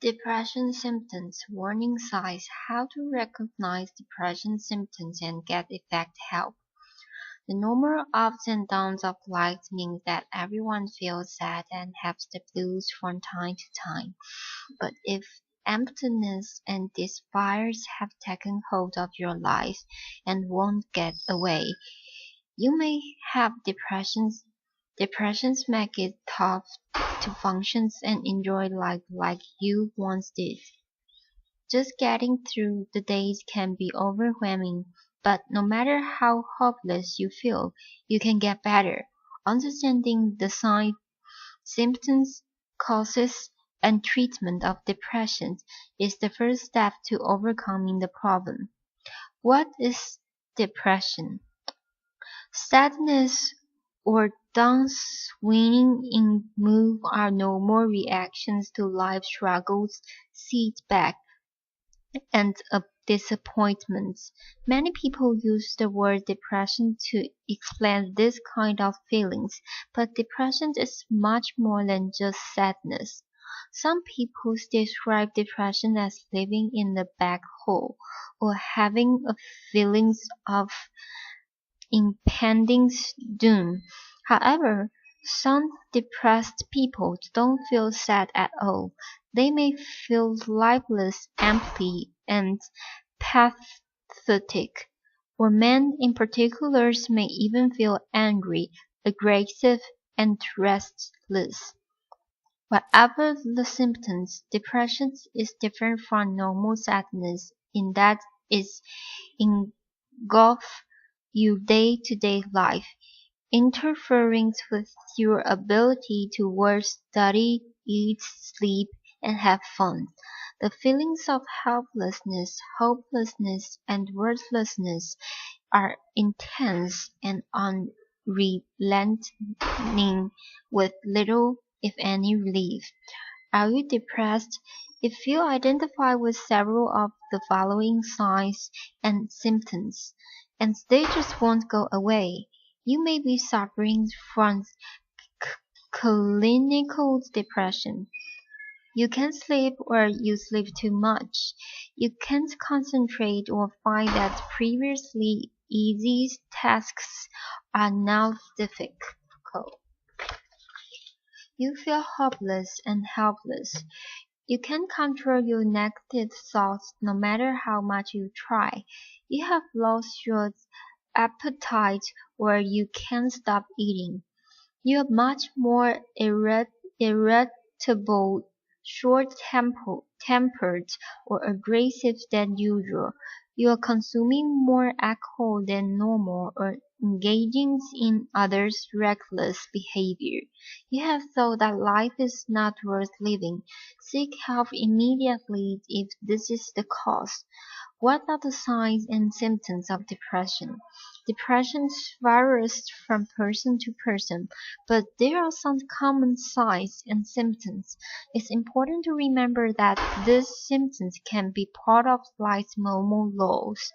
Depression symptoms, warning signs, how to recognize depression symptoms and get effective help. The normal ups and downs of life means that everyone feels sad and has the blues from time to time. But if emptiness and despair have taken hold of your life and won't get away, you may have depressions. Depressions make it tough to function and enjoy life like you once did. Just getting through the days can be overwhelming, but no matter how hopeless you feel, you can get better. Understanding the signs, symptoms, causes, and treatment of depression is the first step to overcoming the problem. What is depression? Sadness or downswing in mood are normal reactions to life struggles, setbacks, and disappointments. Many people use the word depression to explain this kind of feelings, but depression is much more than just sadness. Some people describe depression as living in the black hole or having a feelings of impending doom. However, some depressed people don't feel sad at all. They may feel lifeless, empty, and pathetic. Or men in particular may even feel angry, aggressive, and restless. Whatever the symptoms, depression is different from normal sadness in that it engulfs your day-to-day life, interfering with your ability to work, study, eat, sleep, and have fun. The feelings of helplessness, hopelessness, and worthlessness are intense and unrelenting, with little, if any, relief. Are you depressed? If you identify with several of the following signs and symptoms, and they just won't go away, you may be suffering from clinical depression. You can't sleep or you sleep too much. You can't concentrate or find that previously easy tasks are now difficult. You feel hopeless and helpless. You can't control your negative thoughts no matter how much you try. You have lost your appetite or you can't stop eating. You are much more irritable, short-tempered, or aggressive than usual. You are consuming more alcohol than normal or engaging in others' reckless behavior. You have thought that life is not worth living. Seek help immediately if this is the cause. What are the signs and symptoms of depression? Depression varies from person to person, but there are some common signs and symptoms. It's important to remember that these symptoms can be part of life's normal laws,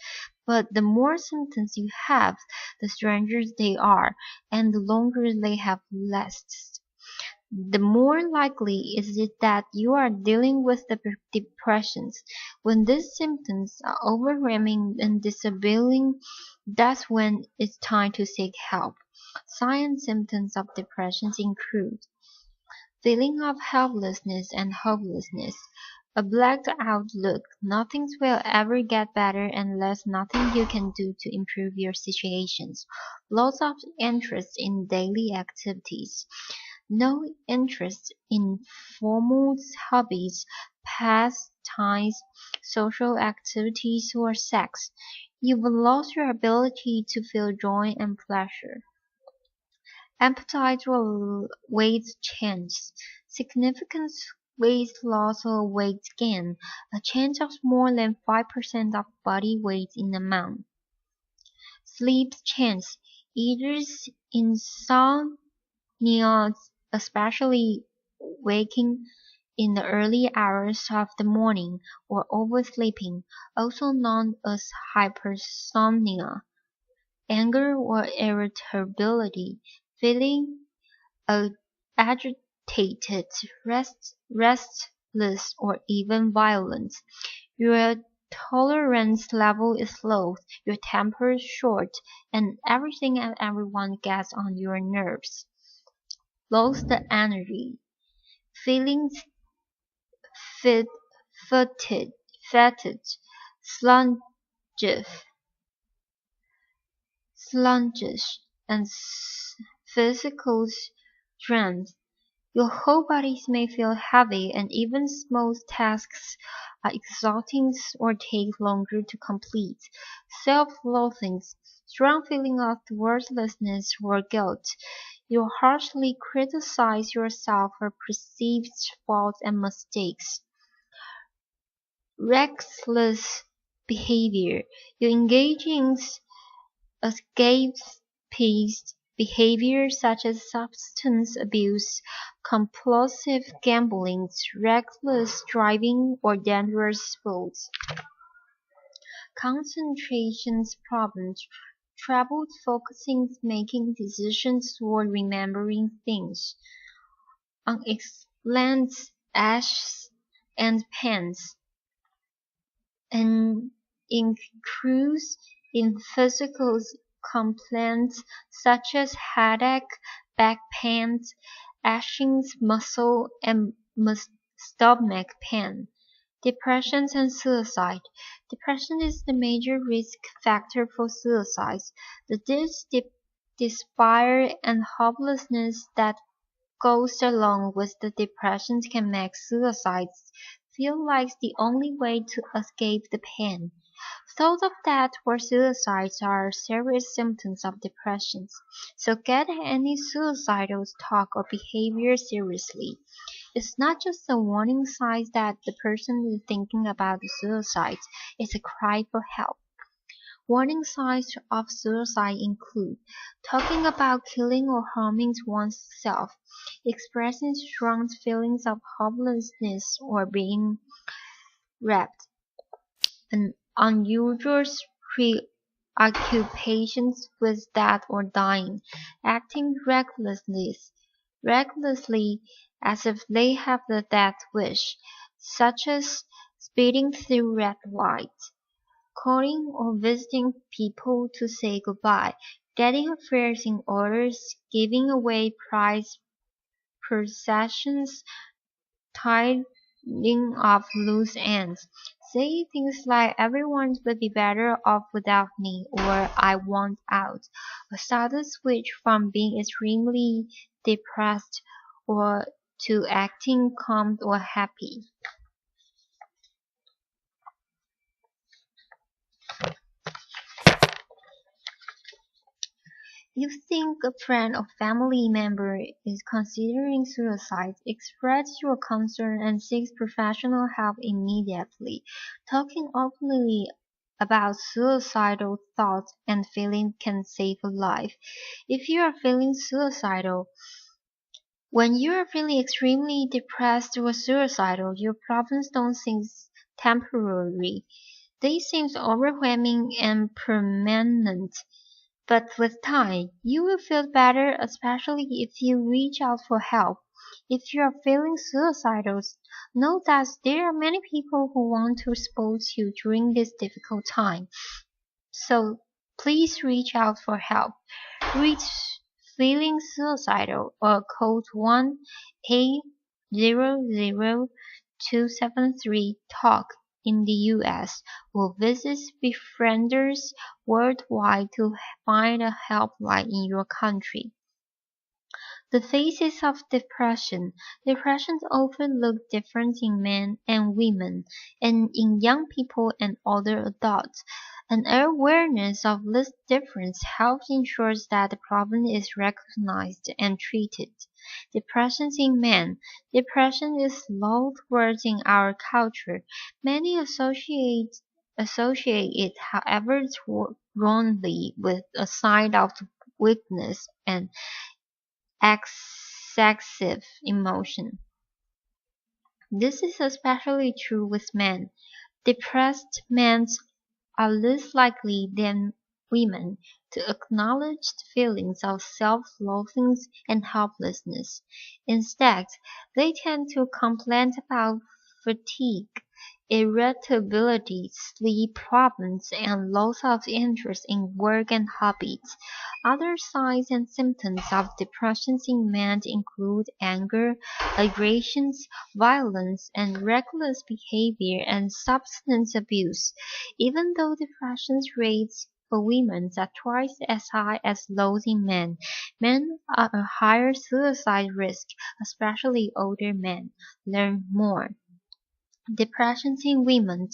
but the more symptoms you have, the stranger they are, and the longer they have lasted, the more likely is it that you are dealing with the depressions. When these symptoms are overwhelming and disabling, that's when it's time to seek help. Signs and symptoms of depressions include feeling of helplessness and hopelessness, a blacked out look, nothing will ever get better unless nothing you can do to improve your situations, loss of interest in daily activities, no interest in formal hobbies, pastimes, social activities, or sex. You've lost your ability to feel joy and pleasure. Appetite or weight change. Significant weight loss or weight gain. A change of more than 5% of body weight in a month. Sleep change. Either insomnia, especially waking in the early hours of the morning, or oversleeping, also known as hypersomnia, anger or irritability, feeling agitated, restless, reckless, or even violent. Your tolerance level is low, your temper is short, and everything and everyone gets on your nerves. Lose the energy. Feeling fit, fatigued, sluggish, sluggish, and physical strength. Your whole body may feel heavy, and even small tasks are exhausting or take longer to complete. Self-loathing, strong feeling of worthlessness or guilt. You harshly criticize yourself for perceived faults and mistakes. Reckless behavior. You engage in escapist behavior such as substance abuse, compulsive gambling, reckless driving, or dangerous sports. Concentration problems, trouble focusing, making decisions, or remembering things. Unexplained aches and pains, and increase in physical complaints such as headache, back pains, aching muscle, and stomach pain. Depression and suicide. Depression is the major risk factor for suicide. The despair and hopelessness that goes along with the depression can make suicide feel like the only way to escape the pain. Thoughts of death or suicide are serious symptoms of depression, so get any suicidal talk or behavior seriously. It's not just a warning sign that the person is thinking about suicide, it's a cry for help. Warning signs of suicide include talking about killing or harming oneself, expressing strong feelings of hopelessness or being raped, an unusual preoccupations with death or dying, acting recklessly as if they have the death wish, such as speeding through red lights, calling or visiting people to say goodbye, getting affairs in order, giving away prized possessions, tying up loose ends, say things like everyone would be better off without me or I want out, a sudden switch from being extremely depressed or to acting calm or happy. If you think a friend or family member is considering suicide, express your concern and seek professional help immediately. Talking openly about suicidal thoughts and feelings can save a life. If you are feeling suicidal, when you are feeling extremely depressed or suicidal, your problems don't seem temporary. They seem overwhelming and permanent. But with time, you will feel better, especially if you reach out for help. If you are feeling suicidal, know that there are many people who want to support you during this difficult time. So please reach out for help. Reach feeling suicidal or call 1-800-273-TALK in the US or visit Befrienders worldwide to find a helpline in your country. The phases of depression. Depression often look different in men and women, and in young people and older adults. An awareness of this difference helps ensure that the problem is recognized and treated. Depression in men. Depression is low word in our culture. Many associate it, however wrongly, with a sign of weakness and excessive emotion. This is especially true with men. Depressed men are less likely than women to acknowledge feelings of self-loathing and helplessness. Instead, they tend to complain about fatigue, irritability, sleep problems, and loss of interest in work and hobbies. Other signs and symptoms of depression in men include anger, aggressions, violence, and reckless behavior and substance abuse. Even though depression rates for women are twice as high as those in men, men are a higher suicide risk, especially older men. Learn more. Depression in women.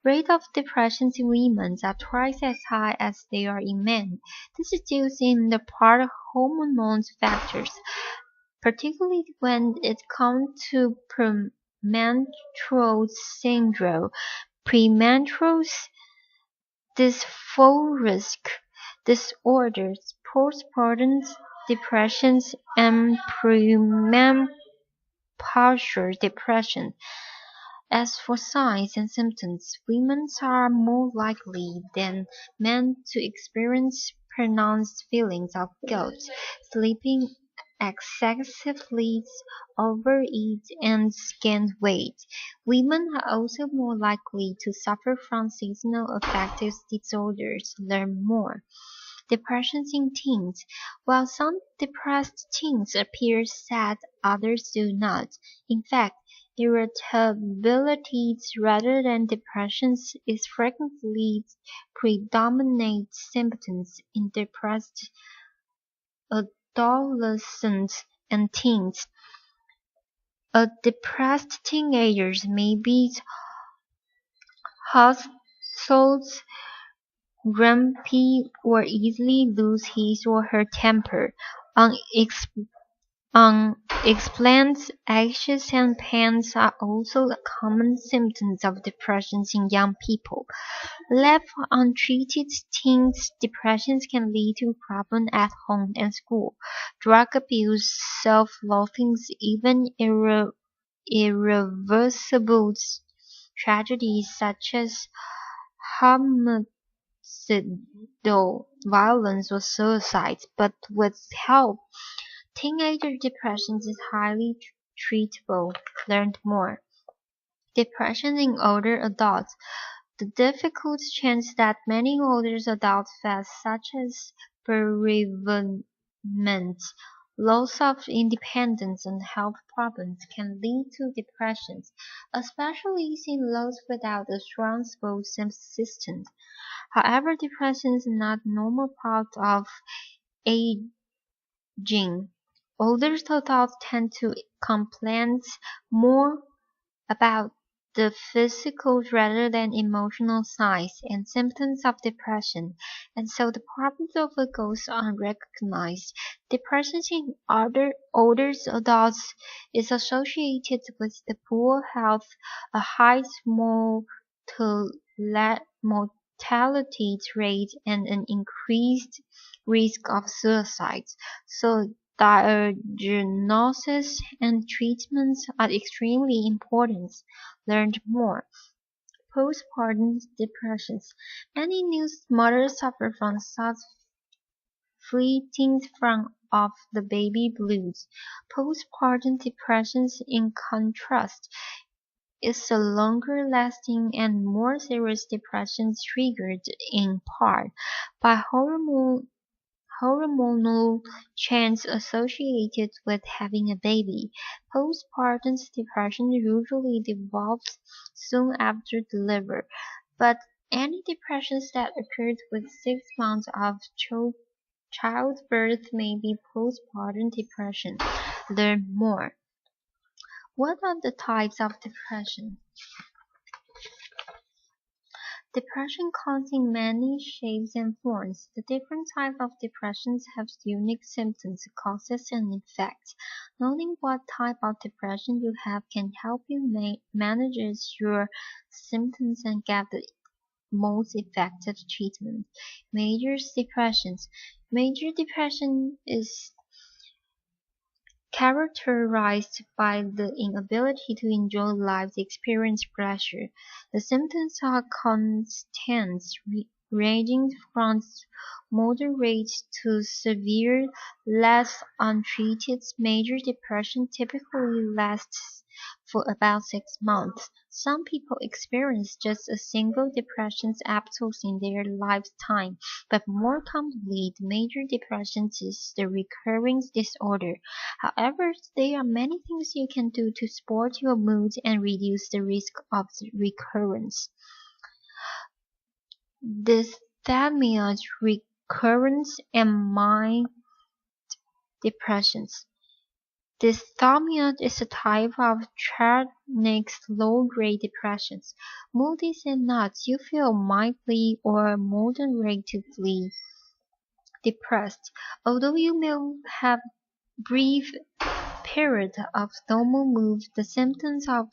Rate of depression in women are twice as high as they are in men. This is due in the part hormonal factors, particularly when it comes to premenstrual syndrome, premenstrual dysphoric disorders, postpartum depressions, and premenopausal depression. As for signs and symptoms, women are more likely than men to experience pronounced feelings of guilt, sleeping excessively, overeat, and gain weight. Women are also more likely to suffer from seasonal affective disorders. Learn more. Depression in teens. While some depressed teens appear sad, others do not. In fact, irritability rather than depression is frequently predominant symptoms in depressed adolescents and teens. A depressed teenager may be hostile, grumpy, or easily lose his or her temper. Unexplained anxious and pains are also common symptoms of depression in young people. Left untreated, teens' depressions can lead to problems at home and school, drug abuse, self-loathing, even irreversible tragedies such as homicidal violence or suicide. But with help, teenager depression is highly treatable. Learn more. Depression in older adults. The difficult chance that many older adults face, such as bereavement, loss of independence, and health problems, can lead to depression, especially in those without a strong support system. However, depression is not a normal part of aging. Older adults tend to complain more about the physical rather than emotional signs and symptoms of depression, and so the problem often goes unrecognized. Depression in older adults is associated with the poor health, a high mortality rate, and an increased risk of suicide. So diagnosis and treatments are extremely important. Learn more. Postpartum depressions. Many new mothers suffer from such fleeting from of the baby blues. Postpartum depressions, in contrast, is a longer lasting and more serious depression triggered in part by hormonal changes associated with having a baby. Postpartum depression usually develops soon after delivery, but any depressions that occurred with 6 months of childbirth may be postpartum depression. Learn more. What are the types of depression? Depression comes in many shapes and forms. The different types of depressions have unique symptoms, causes, and effects. Knowing what type of depression you have can help you manage your symptoms and get the most effective treatment. Major depressions. Major depression is characterized by the inability to enjoy life, experience pleasure. The symptoms are constant, ranging from moderate to severe. Less untreated, major depression typically lasts for about 6 months. Some people experience just a single depression episode in their lifetime, but more commonly, the major depression is the recurring disorder. However, there are many things you can do to support your mood and reduce the risk of recurrence. Dysthymia, recurrence, and mild depressions. Dysthymia is a type of chronic low-grade depression. Moody and not, you feel mildly or moderately depressed. Although you may have brief periods of normal mood, the symptoms of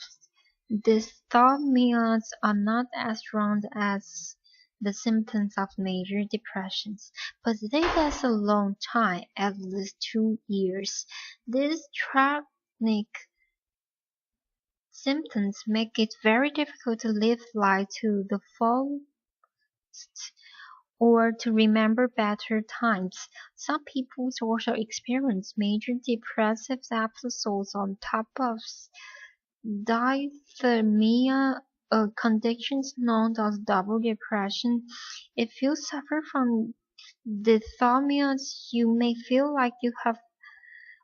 dysthymia are not as strong as the symptoms of major depressions, but they last a long time, at least 2 years. These chronic symptoms make it very difficult to live life to the fullest or to remember better times. Some people also experience major depressive episodes on top of dysthymia, a condition known as double depression. If you suffer from dysthymia, you may feel like you have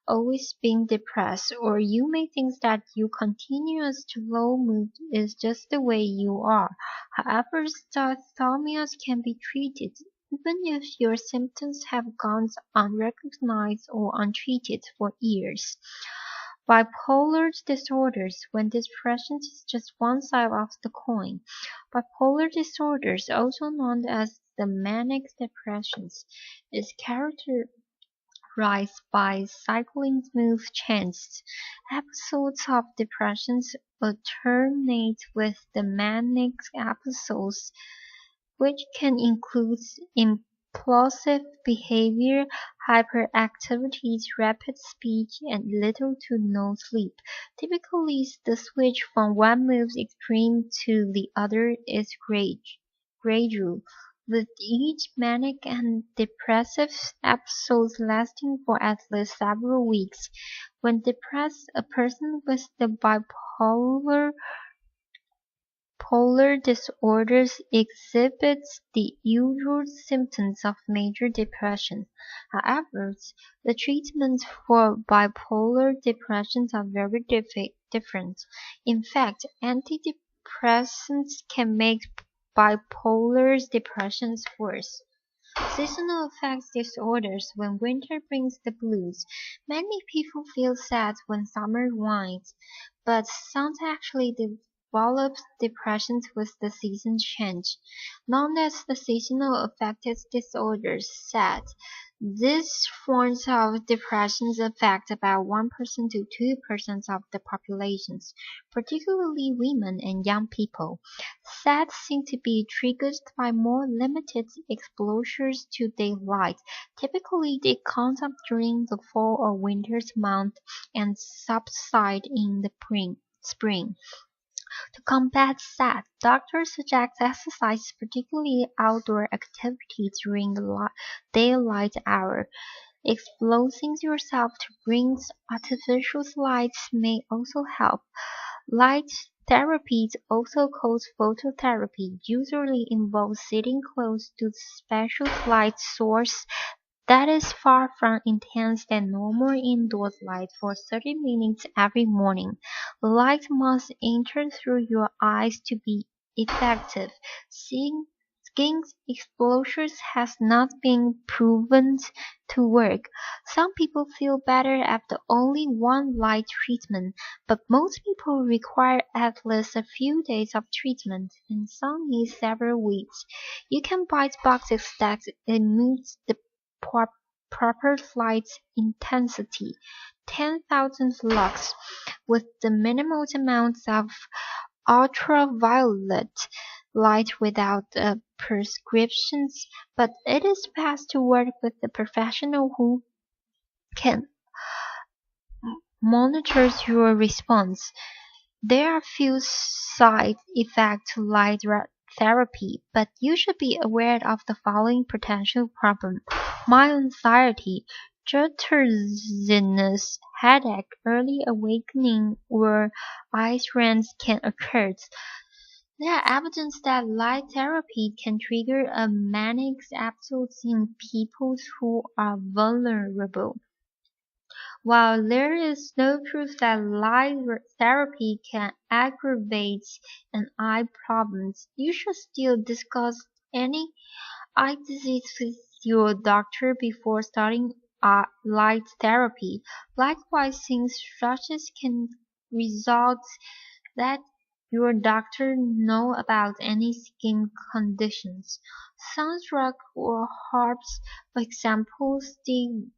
always been depressed, or you may think that your continuous low mood is just the way you are. However, dysthymia can be treated, even if your symptoms have gone unrecognized or untreated for years. Bipolar disorders, when depression is just one side of the coin. Bipolar disorders, also known as the manic depressions, is characterized by cycling smooth changes. Episodes of depression alternate with the manic episodes, which can include impulsive behavior, hyperactivity, rapid speech, and little to no sleep. Typically, the switch from one mood extreme to the other is gradual, with each manic and depressive episode lasting for at least several weeks. When depressed, a person with the bipolar disorders exhibits the usual symptoms of major depression. However, the treatments for bipolar depressions are very different. In fact, antidepressants can make bipolar depressions worse. Seasonal affects disorders. When winter brings the blues, many people feel sad when summer winds, but some actually develop depressions with the season change, known as the seasonal affective disorders (SAD). These forms of depressions affect about 1% to 2% of the populations, particularly women and young people. SAD seem to be triggered by more limited exposures to daylight. Typically, they come up during the fall or winter months and subside in the spring. To combat SAD, doctors suggest exercise, particularly outdoor activity during the daylight hour. Exposing yourself to green artificial lights may also help. Light therapy, also called phototherapy, usually involves sitting close to the special light source that is far from intense than normal indoor light for 30 minutes every morning. Light must enter through your eyes to be effective. Skin exposures has not been proven to work. Some people feel better after only one light treatment, but most people require at least a few days of treatment, and some need several weeks. You can buy boxes that emit the proper light intensity, 10,000 lux, with the minimal amounts of ultraviolet light without prescriptions, but it is best to work with a professional who can monitor your response. There are few side effects to light therapy, but you should be aware of the following potential problem: mild anxiety. Vertiginous headache, early awakening, or eye strains can occur. There are evidence that light therapy can trigger a manic episode in people who are vulnerable. While there is no proof that light therapy can aggravate an eye problems, you should still discuss any eye disease with your doctor before starting light therapy. Likewise, things such as can result that your doctor know about any skin conditions. Sunstroke or herbs, for example, Steve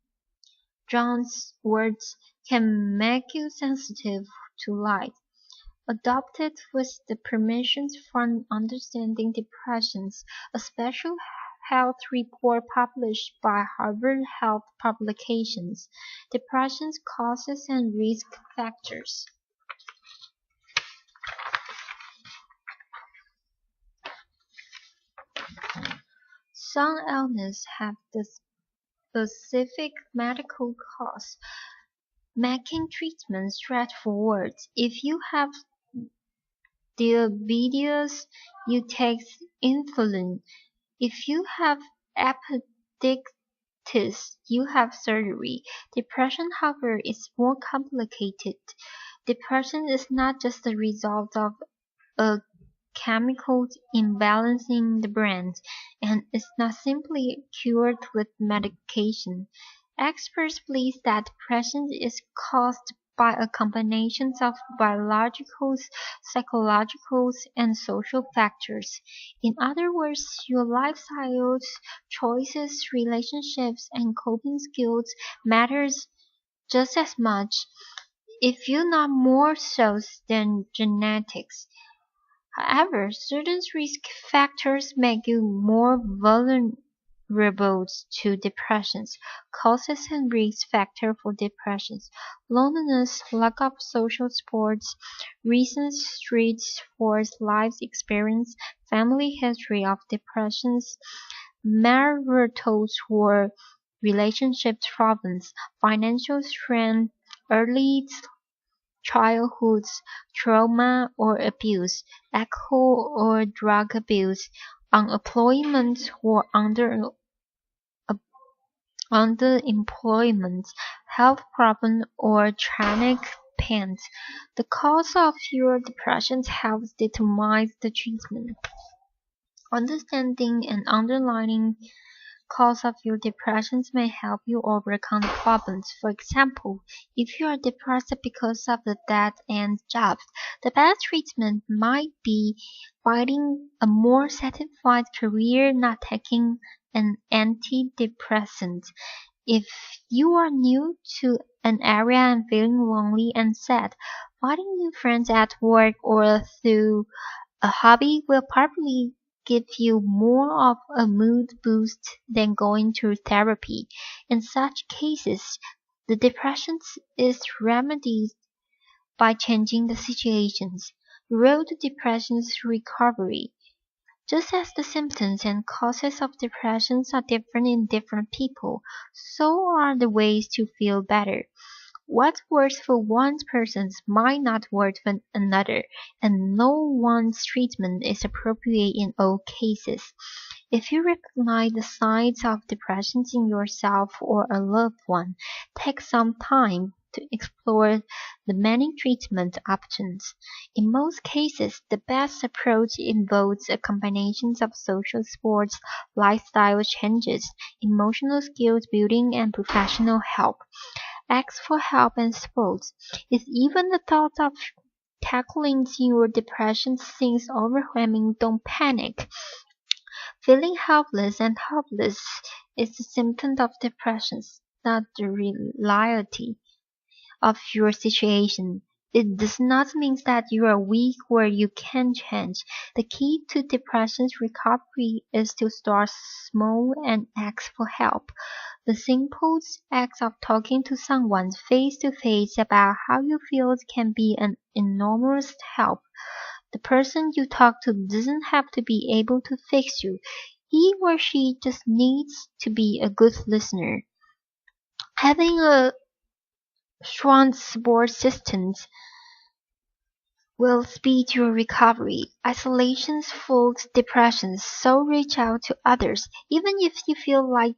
John's words, can make you sensitive to light. Adopted with the permissions from Understanding Depressions, a special health report published by Harvard Health Publications, Depression's Causes and Risk Factors. Some illnesses have the specific medical cause, making treatment straightforward. If you have diabetes, you take insulin. If you have appendicitis, you have surgery. Depression, however, is more complicated. Depression is not just the result of a chemical imbalance in the brain, and is not simply cured with medication. Experts believe that depression is caused by a combination of biological, psychological, and social factors. In other words, your lifestyle choices, relationships, and coping skills matters just as much, if you not more so, than genetics. However, certain risk factors make you more vulnerable to depressions. Causes and risk factors for depressions: loneliness, lack of social supports, recent street sports life experience, family history of depressions, marital or relationship problems, financial strain, early childhood trauma or abuse, alcohol or drug abuse, unemployment or underemployment, health problems or chronic pain. The cause of your depression helps determine the treatment. Understanding and underlying cause of your depressions may help you overcome the problems. For example, if you are depressed because of a dead-end job, the best treatment might be finding a more satisfied career, not taking an antidepressant. If you are new to an area and feeling lonely and sad, finding new friends at work or through a hobby will probably give you more of a mood boost than going to therapy. In such cases, the depression is remedied by changing the situations. The road to depression's recovery. Just as the symptoms and causes of depression are different in different people, so are the ways to feel better. What works for one person might not work for another, and no one's treatment is appropriate in all cases. If you recognize the signs of depression in yourself or a loved one, take some time to explore the many treatment options. In most cases, the best approach involves a combination of social supports, lifestyle changes, emotional skills building, and professional help. Ask for help and support. If even the thought of tackling your depression seems overwhelming, don't panic. Feeling helpless and hopeless is a symptom of depression, not the reality of your situation. It does not mean that you are weak or you can't change. The key to depression's recovery is to start small and ask for help. The simple act of talking to someone face to face about how you feel can be an enormous help. The person you talk to doesn't have to be able to fix you. He or she just needs to be a good listener. Having a strong support system will speed your recovery. Isolation fuels depression, so reach out to others, even if you feel like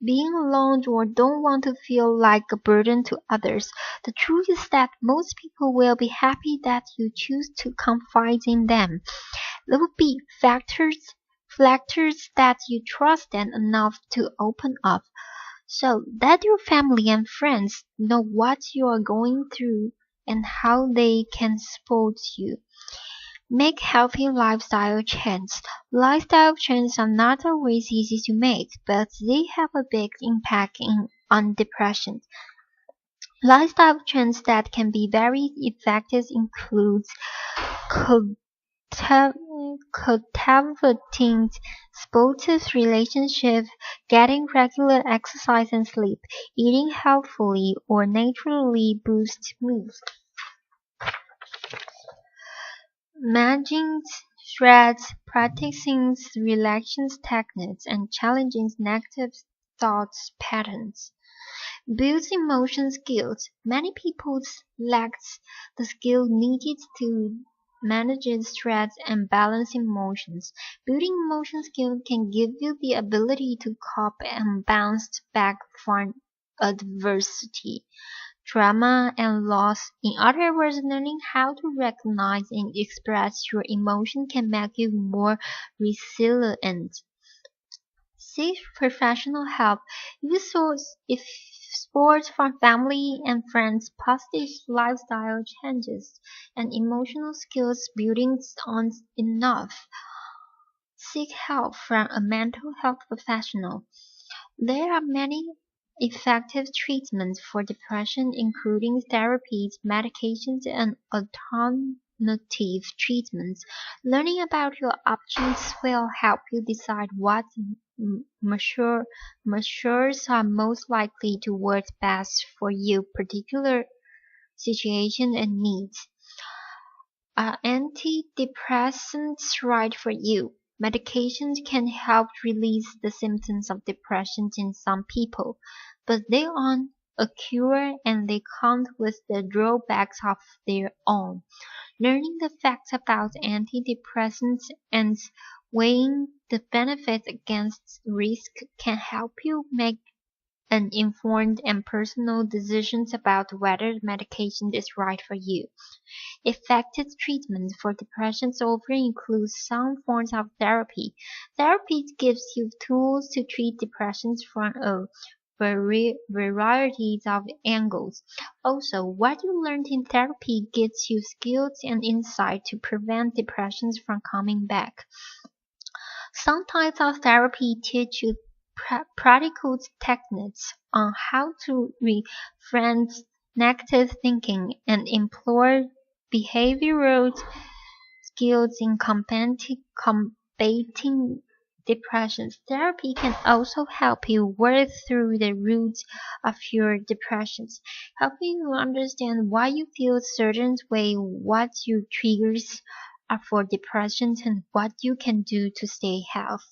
being alone or don't want to feel like a burden to others. The truth is that most people will be happy that you choose to confide in them. There will be factors that you trust them enough to open up. So let your family and friends know what you are going through and how they can support you. Make healthy lifestyle changes. Lifestyle changes are not always easy to make, but they have a big impact on depression. Lifestyle changes that can be very effective include culti- cultivating sportive relationships, getting regular exercise and sleep, eating healthfully, or naturally boost moods. Managing stress, practicing relaxation techniques, and challenging negative thoughts patterns builds emotion skills. Many people lack the skill needed to manage stress and balance emotions. Building emotion skills can give you the ability to cope and bounce back from adversity, trauma, and loss. In other words, learning how to recognize and express your emotion can make you more resilient. Seek professional help. If support from family and friends, positive lifestyle changes, and emotional skills building aren't enough. Seek help from a mental health professional. There are many effective treatments for depression, including therapies, medications, and alternative treatments. Learning about your options will help you decide what measures are most likely to work best for your particular situation and needs. Are antidepressants right for you? Medications can help release the symptoms of depression in some people, but they aren't a cure and they come with the drawbacks of their own. Learning the facts about antidepressants and weighing the benefits against risk can help you make an informed and personal decisions about whether medication is right for you. Effective treatment for depression often includes some forms of therapy. Therapy gives you tools to treat depression from a variety of angles. Also, what you learned in therapy gives you skills and insight to prevent depressions from coming back. Some types of therapy teach you practical techniques on how to reframe negative thinking and employ behavioral skills in combating depression. Therapy can also help you work through the roots of your depressions, helping you understand why you feel a certain way, what your triggers are for depression, and what you can do to stay healthy.